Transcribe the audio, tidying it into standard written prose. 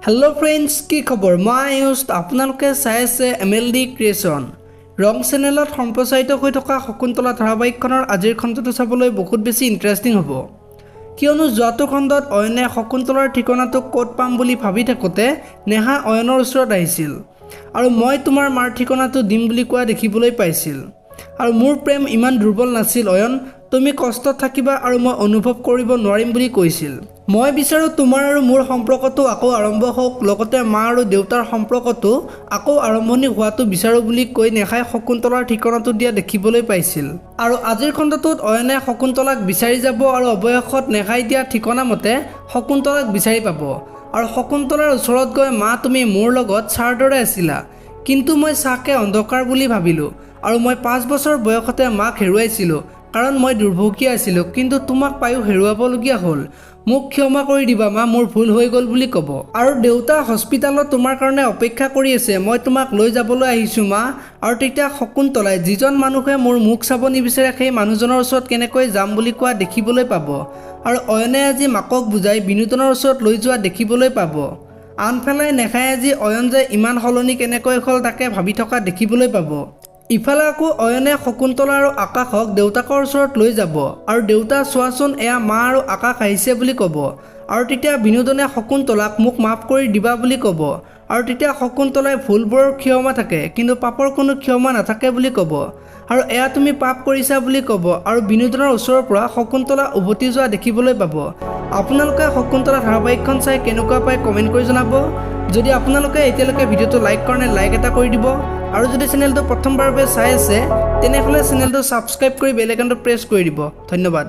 Hello friends की खबर मैं आयुष आपनालोके चाই আছে MLD ক্ৰিয়েশ্যন ৰং চেনেলত সম্প্ৰচাৰিত হৈ থকা শকুন্তলা ধাৰাবাহিকখনৰ আজিৰ খণ্ডটো চাবলৈ বহুত বেছি ইন্টাৰেষ্টিং হ'ব কিয়নো যোৱাটো খণ্ডত অয়নে শকুন্তলাৰ ঠিকনাটো ক'ত পাম বুলি ভাবি থাকোতে নেহা অয়নৰ ওচৰত আহিছিল আৰু মই তোমাৰ মাৰ ঠিকনাটো দিম বুলি কোৱা দেখিবলৈ পাইছিল আৰু মোৰ প্ৰেম ইমান দুৰ্বল নাছিল অয়ন তুমি কষ্টত থাকিবা আৰু মই অনুভৱ কৰিব নোৱাৰিম বুলি কৈছিল মই বিচাৰো তোমাৰ আৰু মোৰ সম্পৰ্কটো আকৌ আৰম্ভ হোক লগতে মা আৰু দেউতাৰ সম্পৰ্কটো আকৌ আৰম্ভণি হোৱাটো বিচাৰো বুলি কৈ নেহাই শকুন্তলাৰ ঠিকনাটো দিয়া দেখিবলৈ পাইছিল আৰু আজিৰ খণ্ডটোত অয়নে শকুন্তলাক বিচাৰি যাব আৰু অৱশেষত নেহাই দিয়া ঠিকনা মতে শকুন্তলাক বিচাৰি পাব আৰু শকুন্তলাৰ ওচৰত গৈ মা তুমি মোৰ লগত চাৰ দৰে আছিলা কিন্তু মই চাকে অন্ধকাৰ বুলি ভাবিলো আৰু মই 5 বছৰ বয়সতে মাক হেৰুৱাইছিলো কাৰণ মই দুৰ্ভগীয়া আছিলো কিন্তু তোমাক পায়ো হেৰুৱাবলগীয়া হ'ল মোক ক্ষমা কৰি দিবা মা মোৰ ভুল হৈ গ'ল বুলি ক'ব আৰু দেউতা হস্পিটালত তোমাৰ কাৰণে অপেক্ষা কৰি আছে মই তোমাক লৈ যাবলৈ আহিছো মা আৰু তেতিয়া শকুন্তলাই যিজন মানুহে মোৰ মুখ চাব নিবিচাৰে সেই মানুহজনৰ ওচৰত কেনেকৈ যাম বুলি কোৱা দেখিবলৈ পাব আৰু অয়নে আজি মাকক বুজাই বিনোদনৰ ওচৰত লৈ যোৱা দেখিবলৈ পাব আনফালে নেহাই আজি অয়ন যে ইমান হলনি কেনেকৈ হ'ল তাকে ভাবি থকা দেখিবলৈ পাব ইফালে আকৌ অয়নে শকুন্তলা আৰু আকাশক দেউতাকৰ ওচৰত লৈ যাব আৰু দেউতা চোৱাচোন এয়া মা আৰু আকাশ আহিছে বুলি ক'ব আৰু তেতিয়া বিনোদনে শকুন্তলাক মোক মাফ কৰি দিবা বুলি ক'ব আৰু তেতিয়া শকুন্তলাই ভুলবোৰৰ ক্ষমা থাকে কিন্তু পাপৰ কোনো ক্ষমা নাথাকে বুলি ক'ব আৰু এয়া তুমি পাপ কৰিছা বুলি ক'ব আৰু বিনোদনৰ ওচৰৰ পৰা শকুন্তলা উভতি যোৱা দেখিবলৈ পাব আপোনালোকে শকুন্তলা ধাৰাবাহিকখন চাই কেনেকুৱা পায় কমেণ্ট কৰি জনাব যদি আপোনালোকে এতিয়ালৈকে ভিডিঅ'টো লাইক কৰা নাই লাইক এটা কৰি দিব আৰু যদি চেনেলটো প্ৰথমবাৰৰ বাবে চাই আছে তেনেহ'লে চেনেলটো সাবস্ক্ৰাইব কৰি বেল আইকনটো প্ৰেছ কৰি দিব ধন্যবাদ।